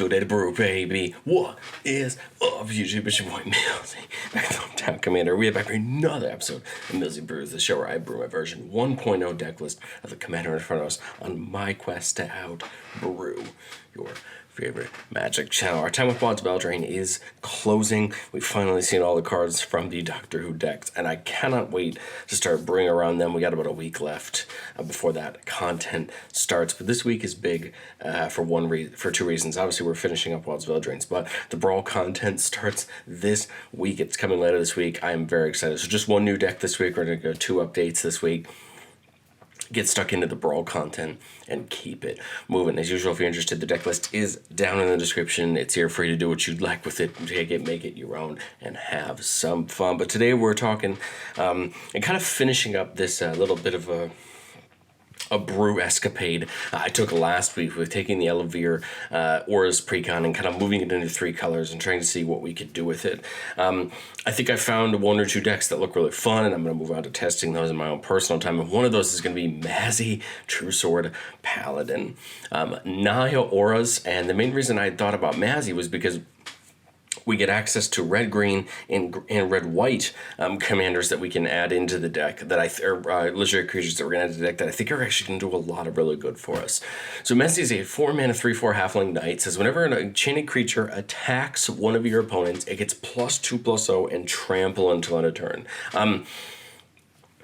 Today Brew, baby. What is up, YouTube? It's your boy, Mazzy, back at Hometown Commander. We are back for another episode of Mazzy Brews, the show where I brew my version 1.0 deck list of the Commander in front of us on my quest to out-brew your favorite Magic channel. Our time with Bod's Beldrain is closing. We've finally seen all the cards from the Doctor Who decks, and I cannot wait to start brewing around them. We got about a week left before that content starts, but this week is big for two reasons. Obviously, we're finishing up Bod's Beldrains, but the Brawl content starts this week. It's coming later this week. I am very excited. So just one new deck this week. We're going to go 2 updates this week. Get stuck into the Brawl content and keep it moving. As usual, if you're interested, the deck list is down in the description. It's here for you to do what you'd like with it. Take it, make it your own, and have some fun. But today we're talking and kind of finishing up this little bit of a brew escapade I took last week with taking the Elevere Aura's Precon and kind of moving it into 3 colors and trying to see what we could do with it. I think I found 1 or 2 decks that look really fun, and I'm going to move on to testing those in my own personal time. And one of those is going to be Mazzy, Truesword, Paladin. Naya Auras, and the main reason I thought about Mazzy was because we get access to red, green, and red, white commanders that we can add into the deck, legendary creatures that we're going to add to the deck that I think are actually going to do a lot of really good for us. So Mazzy is a 4-mana, 3/4 halfling knight. Says whenever an enchanted creature attacks one of your opponents, it gets +2/+0 and trample until end of turn.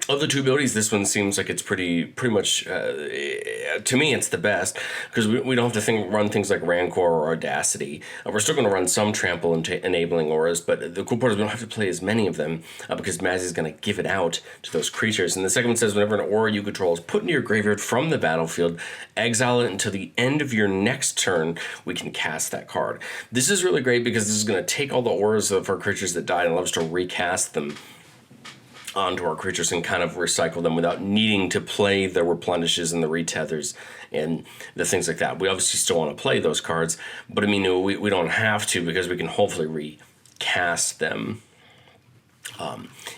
Of the 2 abilities, this one seems like it's pretty much, to me, it's the best, because we don't have to run things like Rancor or Audacity. We're still going to run some trample enabling auras, but the cool part is we don't have to play as many of them, because Mazzy is going to give it out to those creatures. And the second one says, whenever an aura you control is put into your graveyard from the battlefield, exile it until the end of your next turn, we can cast that card. This is really great because this is going to take all the auras of our creatures that died and allow us to recast them onto our creatures and kind of recycle them without needing to play the replenishes and the retethers and the things like that. We obviously still want to play those cards, but I mean, we don't have to, because we can hopefully recast them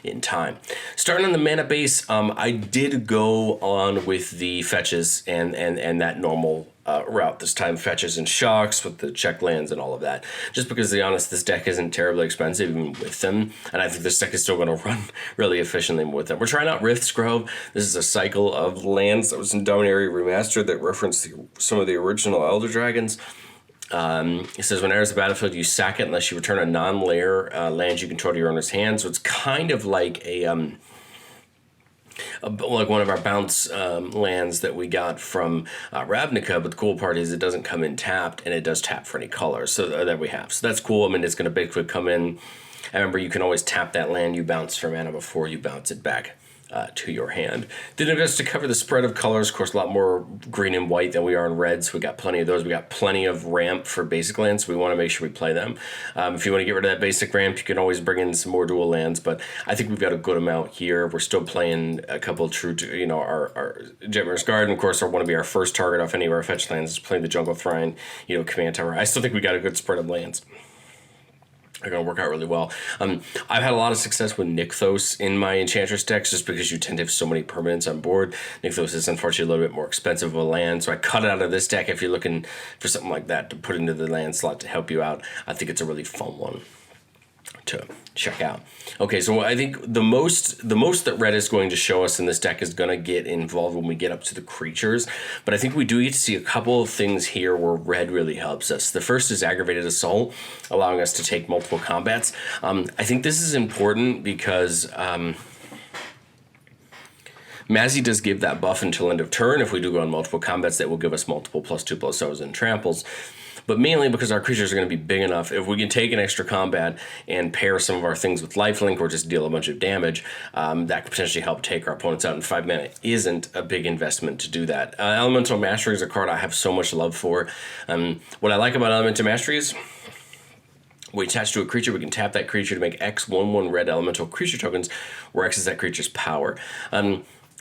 in time. Starting on the mana base, I did go on with the fetches and that normal route this time, fetches and shocks with the check lands and all of that, just because, to be honest, this deck isn't terribly expensive even with them, and I think this deck is still going to run really efficiently with them. We're trying out Rift's Grove. This is a cycle of lands that was in Dominaria Remastered that referenced some of the original Elder Dragons. It says when it enters the battlefield, you sack it unless you return a non-layer land you control to your owner's hand. So it's kind of like like one of our bounce lands that we got from Ravnica, but the cool part is it doesn't come in tapped, and it does tap for any color that we have. So that's cool. I mean, it's going to basically come in. I remember you can always tap that land you bounce for mana before you bounce it back to your hand. Did invest to cover the spread of colors. Of course, a lot more green and white than we are in red, so we got plenty of those. We got plenty of ramp for basic lands, so we want to make sure we play them. If you want to get rid of that basic ramp, you can always bring in some more dual lands, but I think we've got a good amount here. We're still playing a couple of our Jetmir's Garden, of course, want to be our first target off any of our fetch lands, playing the Jungle Thrine, Command Tower. I still think we got a good spread of lands. They're going to work out really well. I've had a lot of success with Nykthos in my Enchantress decks, just because you tend to have so many permanents on board. Nykthos is unfortunately a little bit more expensive of a land, so I cut it out of this deck. If you're looking for something like that to put into the land slot to help you out, I think it's a really fun one to check out. Okay, so I think the most that red is going to show us in this deck is going to get involved when we get up to the creatures, but I think we do get to see a couple of things here where red really helps us. The first is Aggravated Assault, allowing us to take multiple combats. I think this is important because Mazzy does give that buff until end of turn. If we do go on multiple combats, that will give us multiple +2/+0s and tramples. But mainly because our creatures are going to be big enough, if we can take an extra combat and pair some of our things with lifelink or just deal a bunch of damage, that could potentially help take our opponents out in 5 mana. Isn't a big investment to do that. Elemental Mastery is a card I have so much love for. What I like about Elemental Mastery is we attach to a creature, we can tap that creature to make X 1/1 red elemental creature tokens, where X is that creature's power.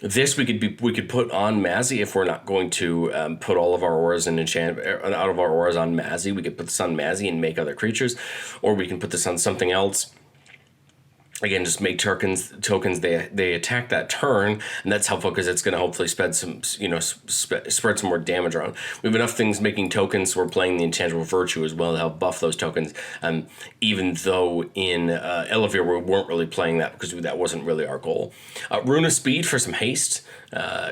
This we could put on Mazzy if we're not going to put all of our auras and out of our auras on Mazzy. We could put this on Mazzy and make other creatures, or we can put this on something else again, just make tokens. They attack that turn, and that's helpful because it's going to hopefully spread some more damage around. We have enough things making tokens, so we're playing the Intangible Virtue as well to help buff those tokens. Even though in Elevir we weren't really playing that because that wasn't really our goal. Rune of Speed for some haste.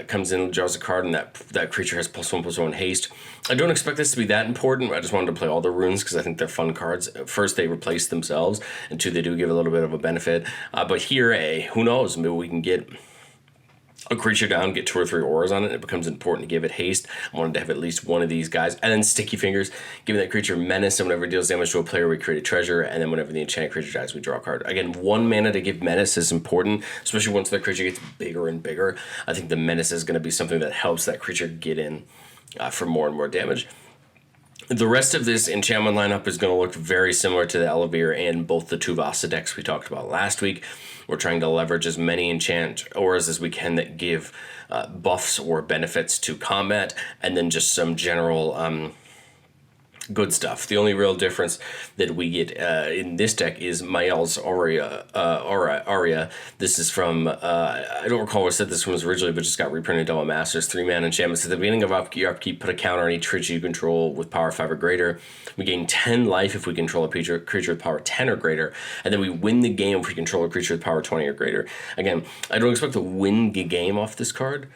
Comes in, draws a card, and that creature has +1/+1 haste. I don't expect this to be that important. I just wanted to play all the runes because I think they're fun cards. First, they replace themselves, and two, they do give a little bit of a benefit. But here, who knows? Maybe we can get a creature down, get 2 or 3 auras on it. It becomes important to give it haste. I wanted to have at least one of these guys. And then Sticky Fingers, giving that creature menace, and whenever it deals damage to a player, we create a treasure, and then whenever the enchanted creature dies, we draw a card. Again, 1 mana to give menace is important, especially once the creature gets bigger and bigger. I think the menace is going to be something that helps that creature get in for more and more damage. The rest of this enchantment lineup is going to look very similar to the Elevir and both the two Vasa decks we talked about last week. We're trying to leverage as many enchant auras as we can that give buffs or benefits to combat, and then just some general good stuff. The only real difference that we get in this deck is Mael's Aria. This is from, I don't recall where I said this one was originally, but just got reprinted Double Masters. 3 mana enchantments. At the beginning of your upkeep, put a counter on each creature you control with power 5 or greater. We gain 10 life if we control a creature with power 10 or greater, and then we win the game if we control a creature with power 20 or greater. Again, I don't expect to win the game off this card,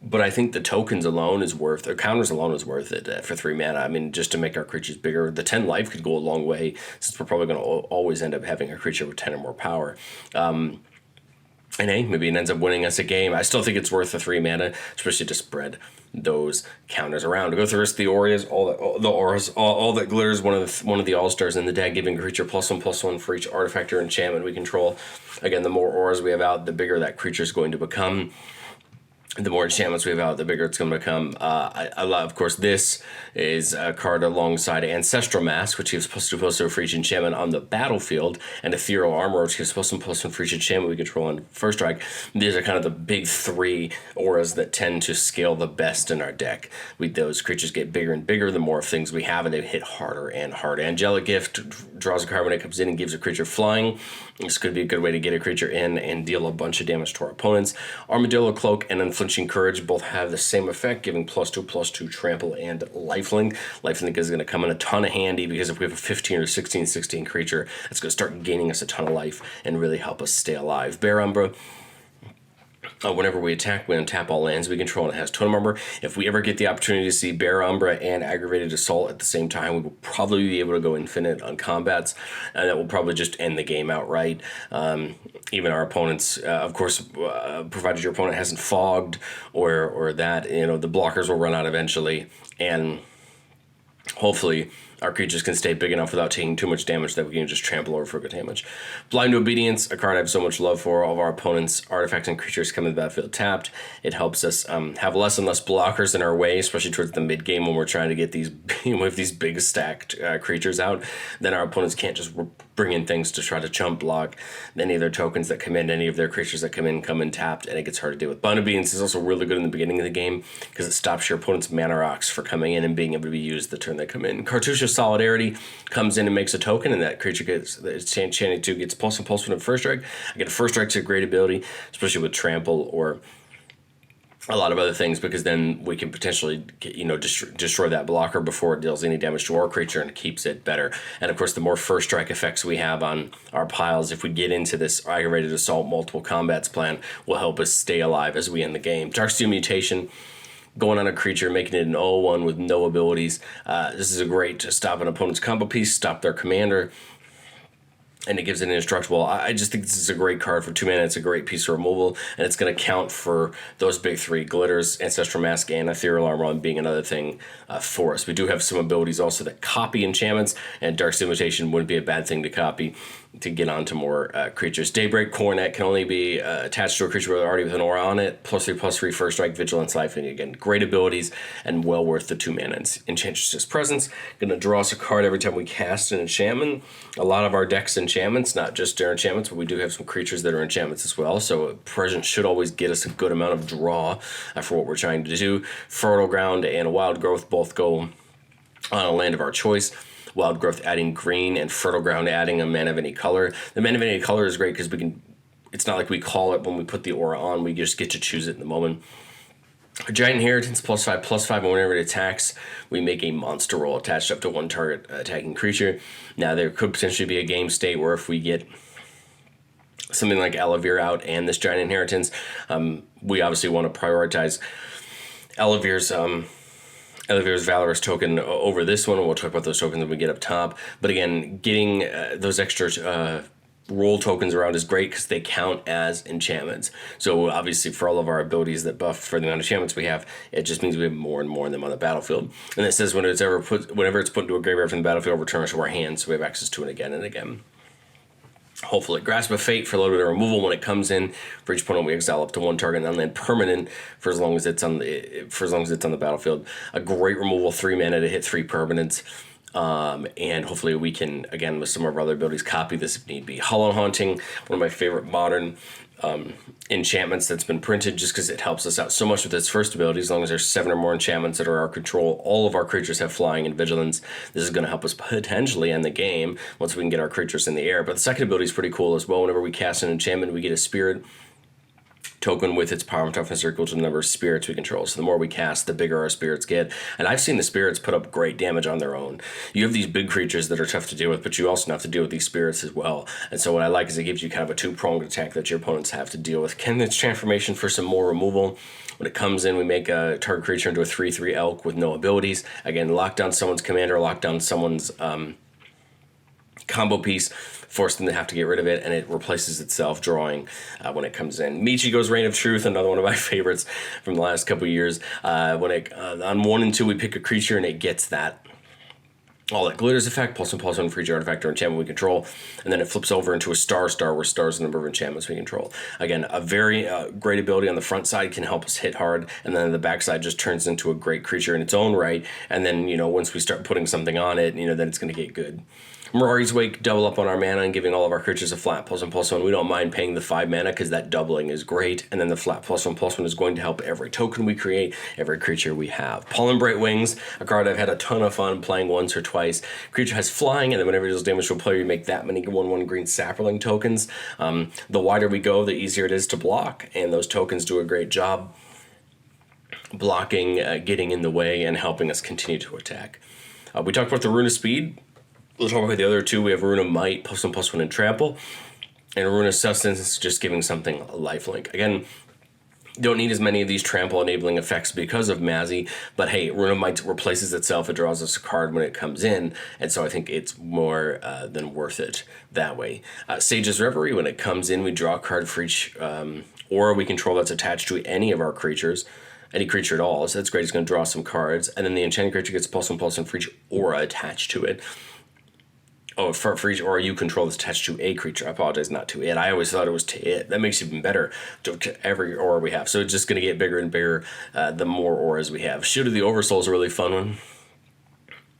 but I think the tokens alone is worth, or counters alone is worth it for 3 mana. I mean, just to make our creatures bigger. The 10 life could go a long way, since we're probably going to always end up having a creature with 10 or more power. And maybe it ends up winning us a game. I still think it's worth the 3 mana, especially to spread those counters around. To go through the rest of the auras, all that glitters. One of the all-stars in the deck, giving a creature +1/+1 for each artifact or enchantment we control. Again, the more auras we have out, the bigger that creature is going to become. The more enchantments we have out, the bigger it's going to become. I love, of course, this is a card alongside Ancestral Mask, which gives +2/+2 for each enchantment on the battlefield, and Ethereal Armor, which gives +1/+1 for each enchantment we control on first strike. These are kind of the big 3 auras that tend to scale the best in our deck. Those creatures get bigger and bigger the more things we have, and they hit harder and harder. Angelic Gift draws a card when it comes in and gives a creature flying. This could be a good way to get a creature in and deal a bunch of damage to our opponents. Armadillo Cloak and Unflinching Courage both have the same effect, giving +2/+2 trample and lifelink. Lifelink is going to come in a ton of handy because if we have a 15 or 16/16 creature, it's going to start gaining us a ton of life and really help us stay alive. Bear Umbra. Whenever we attack, we untap all lands we control, and it has Totem Armor. If we ever get the opportunity to see Bear Umbra and Aggravated Assault at the same time, we will probably be able to go infinite on combats, and that will probably just end the game outright. Even our opponents, of course, provided your opponent hasn't fogged or that, the blockers will run out eventually, and hopefully our creatures can stay big enough without taking too much damage that we can just trample over for good damage. Blind Obedience, a card I have so much love for. All of our opponents' artifacts and creatures come in the battlefield tapped. It helps us have less and less blockers in our way, especially towards the mid game when we're trying to get these with these big stacked creatures out. Then our opponents can't just bring in things to try to chump block any of their tokens that come in, any of their creatures that come in tapped, and it gets hard to deal with. Blind Obedience is also really good in the beginning of the game because it stops your opponent's mana rocks for coming in and being able to be used the turn they come in. Cartouche Solidarity comes in and makes a token, and that creature gets enchanted to gets +1/+1 at first strike. I get a first strike to a great ability, especially with trample or a lot of other things, because then we can potentially destroy that blocker before it deals any damage to our creature and keeps it better. And of course, the more first strike effects we have on our piles, if we get into this Aggravated Assault multiple combats plan, will help us stay alive as we end the game. Darksteel Mutation, going on a creature, making it an 0/1 with no abilities. This is a great to stop an opponent's combo piece, stop their commander, and it gives it an indestructible. I just think this is a great card for 2 mana. It's a great piece of removal, and it's going to count for those big 3, Glitters, Ancestral Mask, and Ethereal Armor being another thing for us. We do have some abilities also that copy enchantments, and Darksteel Mutation wouldn't be a bad thing to copy to get onto more creatures. Daybreak Coronet can only be attached to a creature already with an aura on it. +3/+3 first strike, Vigilance, Life, and again, great abilities and well worth the 2 mana. Enchantress's Presence, going to draw us a card every time we cast an enchantment. A lot of our decks enchantments, not just their enchantments, but we do have some creatures that are enchantments as well. So Presence should always get us a good amount of draw for what we're trying to do. Fertile Ground and Wild Growth both go on a land of our choice. Wild Growth adding green, and Fertile Ground adding a mana of any color. The mana of any color is great because it's not like we call it when we put the aura on, we just get to choose it in the moment. Giant Inheritance, +5/+5, and whenever it attacks, we make a monster roll attached up to one target attacking creature. Now, there could potentially be a game state where if we get something like Alavir out and this Giant Inheritance, we obviously want to prioritize Alavir's Valorous token over this one, and we'll talk about those tokens when we get up top. But again, getting those extra roll tokens around is great because they count as enchantments. So obviously for all of our abilities that buff for the amount of enchantments we have, it just means we have more and more of them on the battlefield. And it says whenever it's put into a graveyard from the battlefield, return it to our hands, so we have access to it again and again. Hopefully, Grasp of Fate for a little bit of removal when it comes in. For each opponent, we exile up to one target, and then permanent for as long as it's on the battlefield. A great removal, 3 mana to hit 3 permanents. And hopefully we can, again, with some of our other abilities, copy this if need be. Hollow Haunting, one of my favorite modern enchantments that's been printed, just because it helps us out so much with its first ability. As long as there's 7 or more enchantments that are our control, all of our creatures have flying and vigilance. This is going to help us potentially end the game once we can get our creatures in the air. But the second ability is pretty cool as well. Whenever we cast an enchantment, we get a spirit token with its power and toughness equal to the number of spirits we control. So the more we cast, the bigger our spirits get. And I've seen the spirits put up great damage on their own. You have these big creatures that are tough to deal with, but you also have to deal with these spirits as well. And so what I like is it gives you kind of a two-pronged attack that your opponents have to deal with. Its transformation for some more removal. When it comes in, we make a target creature into a 3/3 elk with no abilities. Again, lock down someone's commander, lock down someone's combo piece, force them to have to get rid of it, and it replaces itself, drawing when it comes in. Michigo's Reign of Truth, another one of my favorites from the last couple of years. On 1 and 2, we pick a creature, and it gets that all that glitters effect, +1/+1 for each artifact or enchantment we control, and then it flips over into a star, where star is the number of enchantments we control. Again, a very great ability on the front side, can help us hit hard, and then the back side just turns into a great creature in its own right, and then, once we start putting something on it, then it's going to get good. Mirari's Wake, double up on our mana and giving all of our creatures a flat +1/+1. We don't mind paying the 5 mana because that doubling is great. And then the flat +1/+1 is going to help every token we create, every creature we have. Pollen Bright Wings, a card I've had a ton of fun playing once or twice. Creature has flying, and then whenever it deals damage to a player, you make that many 1/1 green sapperling tokens. The wider we go, the easier it is to block, and those tokens do a great job blocking, getting in the way, and helping us continue to attack. We talked about the Rune of Speed. We'll talk about the other two. We have Rune of Might, +1/+1 and Trample, and Rune of Sustenance, just giving something lifelink. Again, don't need as many of these trample enabling effects because of Mazzy, but hey, Rune of Might replaces itself. It draws us a card when it comes in, and so I think it's more than worth it that way. Sage's Reverie, when it comes in, we draw a card for each aura we control that's attached to any of our creatures. Any creature at all, so that's great. It's going to draw some cards, and then the enchanted creature gets +1/+1 for each aura attached to it. Oh, for each aura you control that's attached to a creature. I apologize, not to it. I always thought it was to it. That makes it even better to every aura we have. So it's just going to get bigger and bigger the more auras we have. Shield of the Oversoul is a really fun one.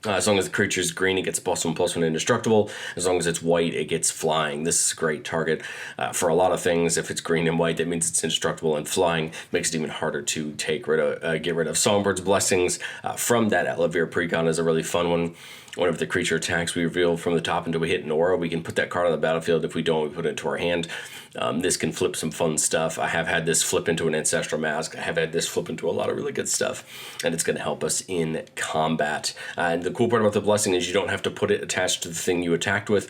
As long as the creature is green, it gets +1/+1 indestructible. As long as it's white, it gets flying. This is a great target for a lot of things. If it's green and white, that means it's indestructible, and flying makes it even harder to get rid of. Songbird's Blessings from that Alavir Precon is a really fun one. Whenever the creature attacks, we reveal from the top until we hit an aura. We can put that card on the battlefield. If we don't, we put it into our hand. This can flip some fun stuff. I have had this flip into an Ancestral Mask. I have had this flip into a lot of really good stuff, and it's going to help us in combat. And the cool part about the Blessing is you don't have to put it attached to the thing you attacked with.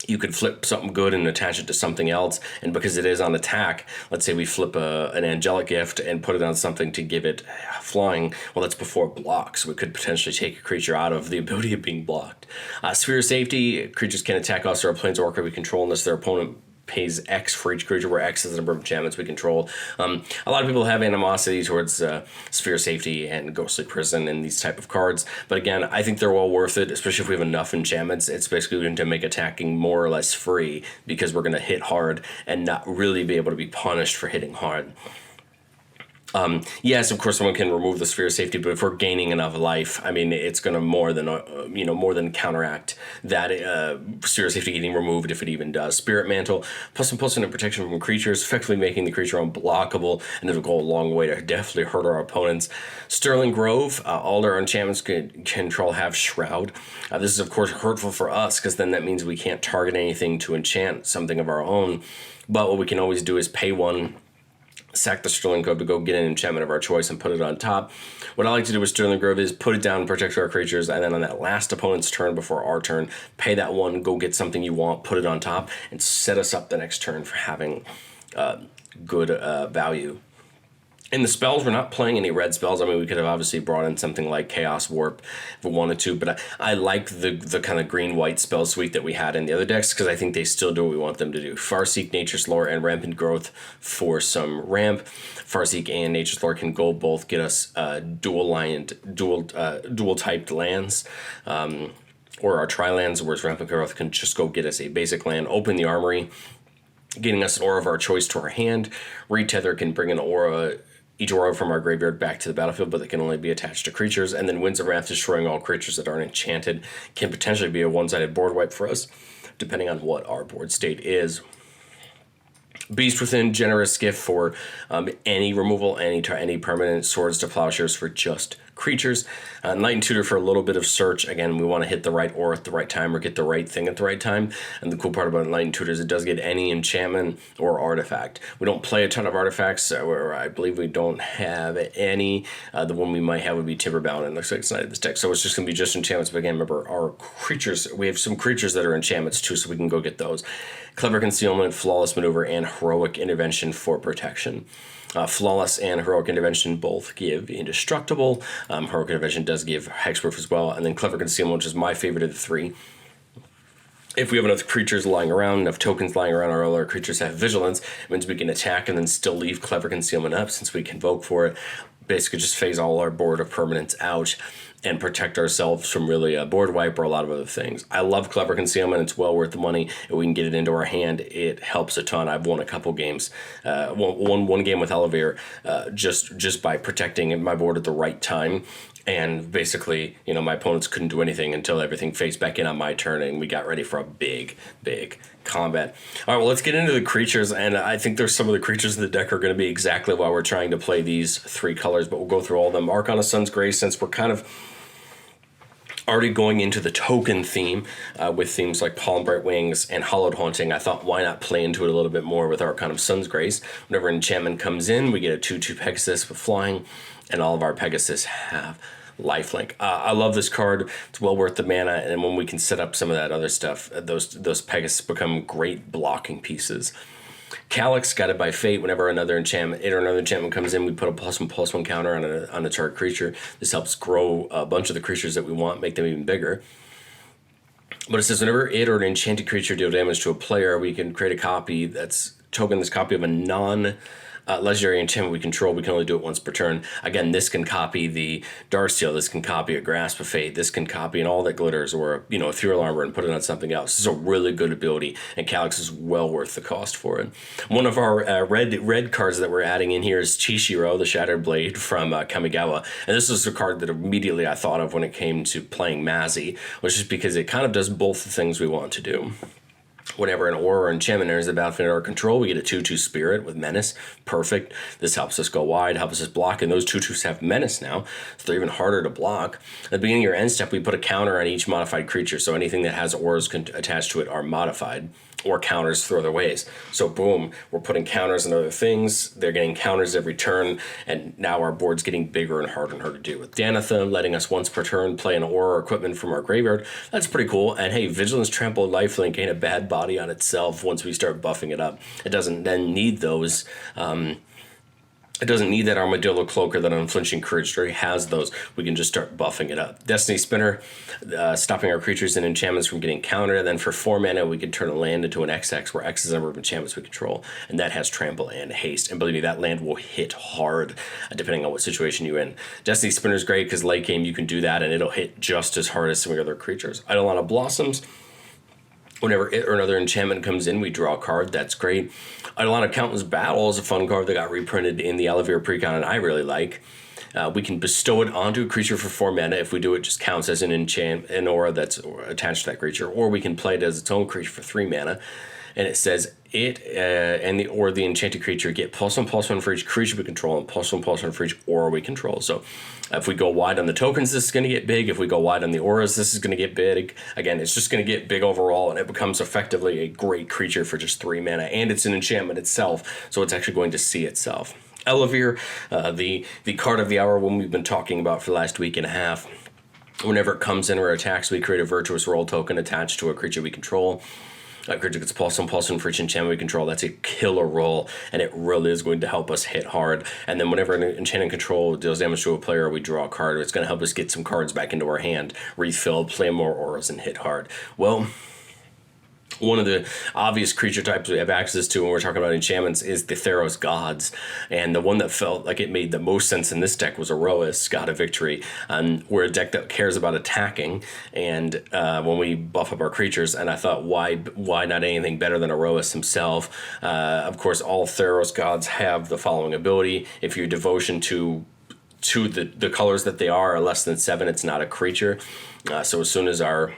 You could flip something good and attach it to something else, and because it is on attack, let's say we flip an Angelic Gift and put it on something to give it flying, well, that's before it blocks, so we could potentially take a creature out of the ability of being blocked. Sphere of Safety, creatures can attack us or a Planeswalker we control unless their opponent pays X for each creature, where X is the number of enchantments we control. A lot of people have animosity towards Sphere of Safety and Ghostly Prison and these type of cards, but again, I think they're well worth it, especially if we have enough enchantments. It's basically going to make attacking more or less free, because we're going to hit hard and not really be able to be punished for hitting hard. Yes, of course, someone can remove the sphere of safety, but if we're gaining enough life, I mean, it's going to more than counteract that sphere of safety getting removed if it even does. Spirit Mantle, +1/+1 protection from creatures, effectively making the creature unblockable, and it'll go a long way to definitely hurt our opponents. Sterling Grove, all our enchantments can control have Shroud. This is, of course, hurtful for us because then that means we can't target anything to enchant something of our own. But what we can always do is pay one, sack the Sterling Grove to go get an enchantment of our choice and put it on top. What I like to do with Sterling Grove is put it down and protect our creatures, and then on that last opponent's turn before our turn, pay that one, go get something you want, put it on top, and set us up the next turn for having good value. In the spells, we're not playing any red spells. I mean, we could have obviously brought in something like Chaos Warp if we wanted to, but I like the kind of green-white spell suite that we had in the other decks because I think they still do what we want them to do. Farseek, Nature's Lore, and Rampant Growth for some ramp. Farseek and Nature's Lore can go both get us dual-typed lands. Or our tri-lands, whereas Rampant Growth can just go get us a basic land, open the armory, getting us an aura of our choice to our hand. Retether can bring an aura, each aura from our graveyard back to the battlefield, but they can only be attached to creatures. And then Winds of Wrath, destroying all creatures that aren't enchanted, can potentially be a one-sided board wipe for us, depending on what our board state is. Beast Within, generous gift for any removal, any permanent. Swords to Plowshares for just creatures. Knight and Tutor for a little bit of search. Again, we want to hit the right aura at the right time or get the right thing at the right time. And the cool part about Knight and Tutor is it does get any enchantment or artifact. We don't play a ton of artifacts, or I believe we don't have any. The one we might have would be Timberbound, and looks like it's not in this deck. So it's just going to be just enchantments. But again, remember, our creatures, we have some creatures that are enchantments too, so we can go get those. Clever Concealment, Flawless Maneuver, and Heroic Intervention for protection. Flawless and Heroic Intervention both give Indestructible. Heroic Intervention does give Hexproof as well. And then Clever Concealment, which is my favorite of the three. If we have enough creatures lying around, enough tokens lying around, or all our creatures have Vigilance, it means we can attack and then still leave Clever Concealment up since we can Invoke for it. Basically just phase all our board of permanents out and protect ourselves from really a board wipe or a lot of other things. I love Clever Concealment. It's well worth the money. If we can get it into our hand, it helps a ton. I've won a couple games. Won one game with Elevere just by protecting my board at the right time. And basically, my opponents couldn't do anything until everything faced back in on my turn, and we got ready for a big, big combat. All right, well, let's get into the creatures, and I think there's some of the creatures in the deck are going to be exactly why we're trying to play these three colors, but we'll go through all of them. Arcana Sun's Grace, since we're kind of already going into the token theme with themes like Pollen Bright Wings and Hollowed Haunting, I thought why not play into it a little bit more with Arcana Sun's Grace. Whenever an enchantment comes in, we get a 2/2 Pegasus with flying, and all of our Pegasus have lifelink. I love this card. It's well worth the mana, and when we can set up some of that other stuff, those Pegasus become great blocking pieces. Calyx, Guided by Fate. Whenever another enchantment comes in, we put a +1/+1 counter on a target creature. This helps grow a bunch of the creatures that we want, make them even bigger. But it says whenever it or an enchanted creature deal damage to a player, we can create a copy that's this copy of a legendary enchantment we control. We can only do it once per turn. Again, this can copy the Darksteel. This can copy a Grasp of Fate. This can copy an All That Glitters or Ethereal Armor and put it on something else. This is a really good ability, and Calyx is well worth the cost for it. One of our red cards that we're adding in here is Chishiro, the Shattered Blade from Kamigawa. And this is a card that immediately I thought of when it came to playing Mazzy, which is because it kind of does both the things we want to do. Whenever an aura or enchantment enters the battlefield under our control, we get a 2/2 Spirit with Menace. Perfect. This helps us go wide, helps us block, and those 2/2s have Menace now, so they're even harder to block. At the beginning of your end step, we put a counter on each modified creature, so anything that has auras attached to it are modified, or counters through other ways. So boom, we're putting counters on other things, they're getting counters every turn, and now our board's getting bigger and harder to do. With Danatha letting us once per turn play an aura or equipment from our graveyard, that's pretty cool. And hey, Vigilance, Trample, Lifelink ain't a bad body on itself once we start buffing it up. It doesn't then need those it doesn't need that Armadillo Cloak or that Unflinching Courage. It already has those. We can just start buffing it up. Destiny Spinner, stopping our creatures and enchantments from getting countered. And then for 4 mana, we can turn a land into an XX, where X is the number of enchantments we control. And that has Trample and Haste. And believe me, that land will hit hard, depending on what situation you're in. Destiny Spinner is great because late game you can do that, and it'll hit just as hard as some of your other creatures. Eidolon of Blossoms. Whenever it or another enchantment comes in, we draw a card. That's great. Eidolon of Countless Battle is a fun card that got reprinted in the Elevir Precon, and I really like. We can bestow it onto a creature for 4 mana. If we do, it just counts as an aura that's attached to that creature. Or we can play it as its own creature for 3 mana. And it says it and the enchanted creature get +1/+1 for each creature we control and +1/+1 for each aura we control. So if we go wide on the tokens, this is going to get big. If we go wide on the auras, this is going to get big. Again, it's just going to get big overall, and it becomes effectively a great creature for just 3 mana. And it's an enchantment itself, so it's actually going to see itself. Elevir, the card of the hour, one we've been talking about for the last week and a half. Whenever it comes in or attacks, we create a Virtuous Roll token attached to a creature we control. That creature gets +1/+1 for each enchantment we control. That's a killer roll, and it really is going to help us hit hard. And then whenever an enchanted control deals damage to a player, we draw a card. It's going to help us get some cards back into our hand, refill, play more auras, and hit hard. Well, one of the obvious creature types we have access to when we're talking about enchantments is the Theros Gods. And the one that felt like it made the most sense in this deck was Aroas, God of Victory. We're a deck that cares about attacking, and when we buff up our creatures, and I thought, why not anything better than Aroas himself? Of course, all Theros Gods have the following ability. If your devotion to the colors that they are less than 7, it's not a creature. So as soon as our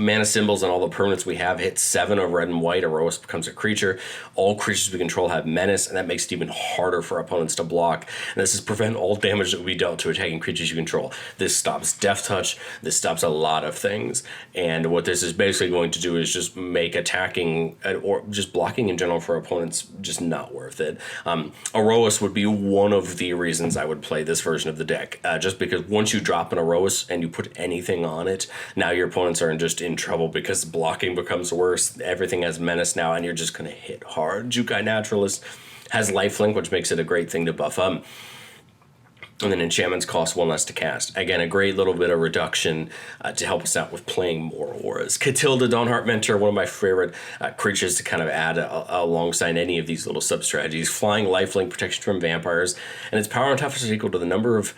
mana symbols and all the permanents we have hit 7 of red and white, Aroas becomes a creature. All creatures we control have menace, and that makes it even harder for opponents to block. And this is prevent all damage that will be dealt to attacking creatures you control. This stops Death Touch. This stops a lot of things. And what this is basically going to do is just make attacking or just blocking in general for opponents just not worth it. Aroas would be one of the reasons I would play this version of the deck. Just because once you drop an Aroas and you put anything on it, now your opponents are just in trouble because blocking becomes worse. Everything has menace now, and you're just going to hit hard. Jukai Naturalist has lifelink, which makes it a great thing to buff up. And then enchantments cost 1 less to cast. Again, a great little bit of reduction to help us out with playing more auras. Catilda, Dawnheart Mentor, one of my favorite creatures to kind of add alongside any of these little sub-strategies. Flying, lifelink, protection from vampires, and its power and toughness is equal to the number of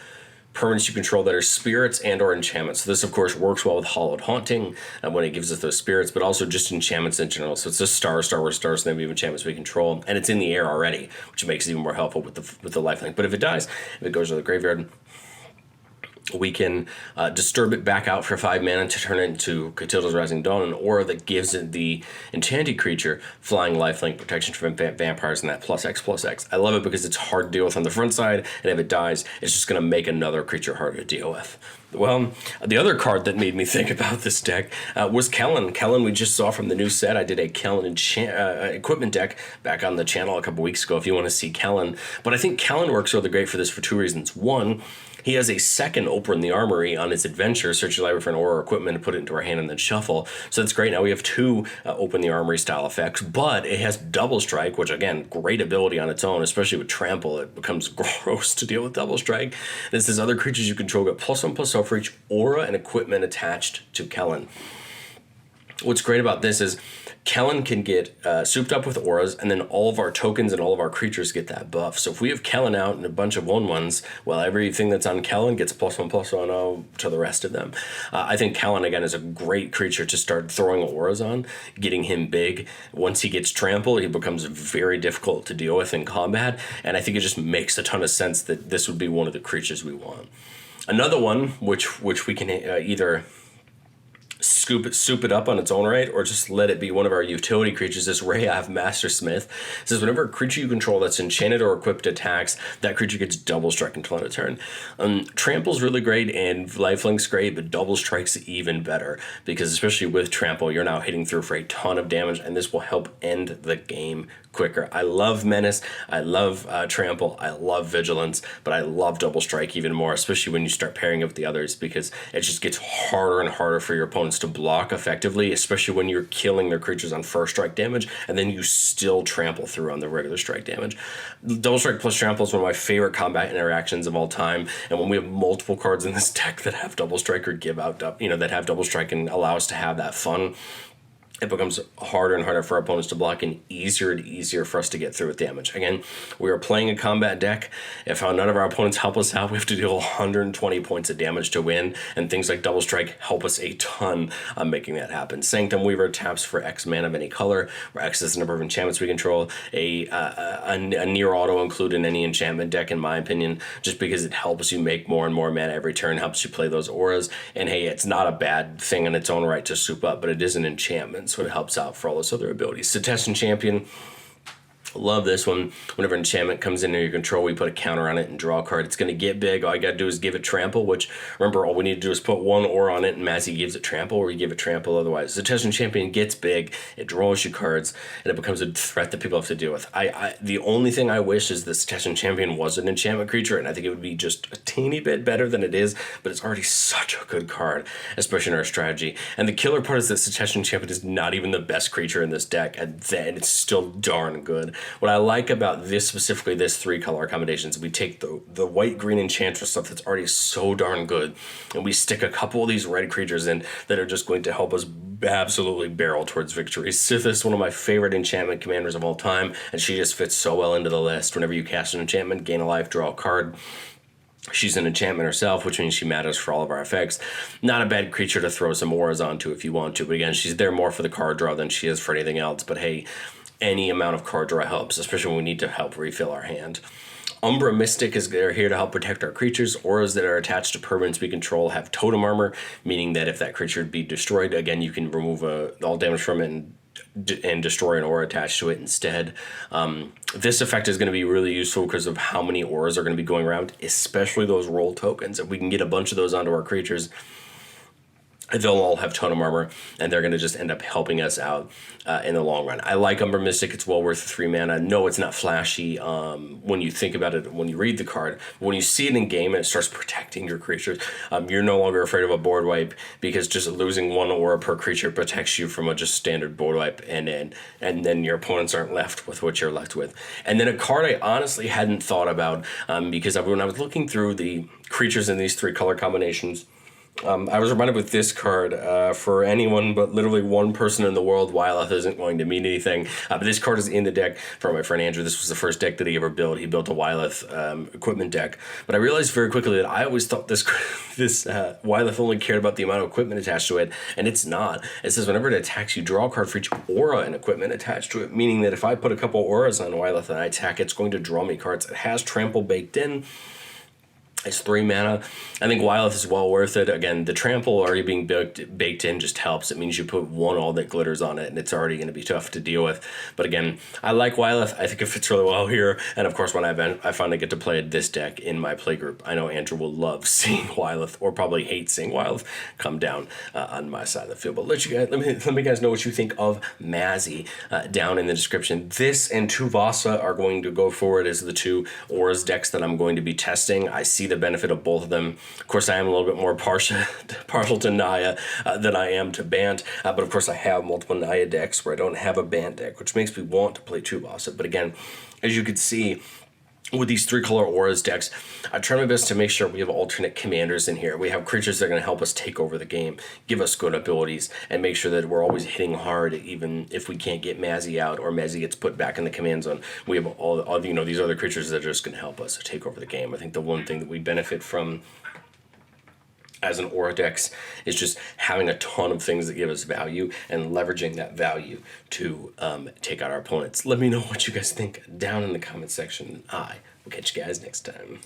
permanents you control that are spirits and or enchantments. So this, of course, works well with Hallowed Haunting when it gives us those spirits, but also just enchantments in general. So it's just Star Wars stars, and then we have enchantments we control, and it's in the air already, which makes it even more helpful with the lifelink. But if it dies, if it goes to the graveyard, we can disturb it back out for 5 mana to turn it into Catilda's Rising Dawn, an aura that gives it the enchanted creature flying, lifelink, protection from vampires, and that +X/+X. I love it because it's hard to deal with on the front side, and if it dies, it's just going to make another creature harder to deal with. Well, the other card that made me think about this deck was Kellen. Kellen, we just saw from the new set. I did a Kellen equipment deck back on the channel a couple weeks ago if you want to see Kellen. But I think Kellen works really great for this for 2 reasons. One, he has a second Open the Armory on his adventure. Search your library for an aura or equipment and put it into our hand and then shuffle. So that's great. Now we have 2 Open the Armory style effects, but it has Double Strike, which again, great ability on its own, especially with Trample. It becomes gross to deal with Double Strike. This says other creatures you control get +1/+0 for each aura and equipment attached to Kellen. What's great about this is Kellen can get souped up with auras, and then all of our tokens and all of our creatures get that buff. So if we have Kellen out and a bunch of 1/1s, well, everything that's on Kellen gets +1/+1 to the rest of them. I think Kellen, again, is a great creature to start throwing auras on, getting him big. Once he gets trampled, he becomes very difficult to deal with in combat, and I think it just makes a ton of sense that this would be one of the creatures we want. Another one, which we can either soup it up on its own right, or just let it be one of our utility creatures. This Rayav Mastersmith says whenever a creature you control that's enchanted or equipped attacks, that creature gets Double Strike until end of turn. Trample's really great and Lifelink's great, but Double Strike's even better because especially with Trample, you're now hitting through for a ton of damage, and this will help end the game quicker. I love Menace, I love Trample, I love Vigilance, but I love Double Strike even more, especially when you start pairing it with the others, because it just gets harder and harder for your opponents to block effectively, especially when you're killing their creatures on first strike damage, and then you still trample through on the regular strike damage. Double Strike plus Trample is one of my favorite combat interactions of all time, and when we have multiple cards in this deck that have Double Strike or give out, that have Double Strike and allow us to have that fun, it becomes harder and harder for our opponents to block and easier and easier for us to get through with damage. Again, we are playing a combat deck. If none of our opponents help us out, we have to deal 120 points of damage to win, and things like Double Strike help us a ton on making that happen. Sanctum Weaver taps for X mana of any color, where X is the number of enchantments we control. A near auto include in any enchantment deck, in my opinion, just because it helps you make more and more mana every turn, helps you play those auras. And hey, it's not a bad thing in its own right to soup up, but it is an enchantment, so it helps out for all those other abilities. Succession Champion, love this one. Whenever enchantment comes into your control, we put a counter on it and draw a card. It's going to get big. All you got to do is give it trample, which, remember, all we need to do is put one aura on it, and Mazzy gives it trample, or you give it trample otherwise. Succession Champion gets big, it draws you cards, and it becomes a threat that people have to deal with. The only thing I wish is the Succession Champion was an enchantment creature, and I think it would be just a teeny bit better than it is, but it's already such a good card, especially in our strategy. And the killer part is that Succession Champion is not even the best creature in this deck, and then it's still darn good. What I like about this, specifically this 3-color accommodations, we take the white-green Enchantress stuff that's already so darn good, and we stick a couple of these red creatures in that are just going to help us absolutely barrel towards victory. Sith is one of my favorite enchantment commanders of all time, and she just fits so well into the list. Whenever you cast an enchantment, gain a life, draw a card. She's an enchantment herself, which means she matters for all of our effects. Not a bad creature to throw some auras onto if you want to, but again, she's there more for the card draw than she is for anything else. But hey, any amount of card draw helps, especially when we need to help refill our hand. Umbra Mystic is there here to help protect our creatures. Auras that are attached to permanents we control have totem armor, meaning that if that creature would be destroyed, again, you can remove all damage from it and destroy an aura attached to it instead. This effect is going to be really useful because of how many auras are going to be going around, especially those roll tokens. If we can get a bunch of those onto our creatures, they'll all have totem armor, and they're going to just end up helping us out in the long run. I like Umbra Mystic. It's well worth the 3 mana. No, it's not flashy when you think about it, when you read the card. When you see it in game and it starts protecting your creatures, you're no longer afraid of a board wipe, because just losing 1 aura per creature protects you from a just standard board wipe, and then your opponents aren't left with what you're left with. And then a card I honestly hadn't thought about, because when I was looking through the creatures in these 3 color combinations, I was reminded with this card, for anyone but literally one person in the world, Wyleth isn't going to mean anything. But this card is in the deck for my friend Andrew. This was the first deck that he ever built. He built a Wyleth equipment deck. But I realized very quickly that I always thought this Wyleth only cared about the amount of equipment attached to it, and it's not. It says whenever it attacks, you draw a card for each aura and equipment attached to it, meaning that if I put a couple auras on Wyleth and I attack, it's going to draw me cards. It has trample baked in. It's 3 mana. I think Wyleth is well worth it. Again, the trample already being baked in just helps. It means you put 1 all that glitters on it, and it's already going to be tough to deal with. But again, I like Wyleth. I think it fits really well here. And of course, when I finally get to play this deck in my playgroup, I know Andrew will love seeing Wyleth, or probably hate seeing Wyleth, come down on my side of the field. But let me guys know what you think of Mazzy down in the description. This and Tuvasa are going to go forward as the 2 auras decks that I'm going to be testing. I see the benefit of both of them. Of course, I am a little bit more partial to Naya than I am to Bant, but of course I have multiple Naya decks where I don't have a Bant deck, which makes me want to play Tuvasa. But again, as you can see, with these 3-color auras decks, I try my best to make sure we have alternate commanders in here. We have creatures that are going to help us take over the game, give us good abilities, and make sure that we're always hitting hard, even if we can't get Mazzy out or Mazzy gets put back in the command zone. We have all these other creatures that are just going to help us take over the game. I think the one thing that we benefit from as an aura dex is just having a ton of things that give us value and leveraging that value to take out our opponents. Let me know what you guys think down in the comment section. I will catch you guys next time.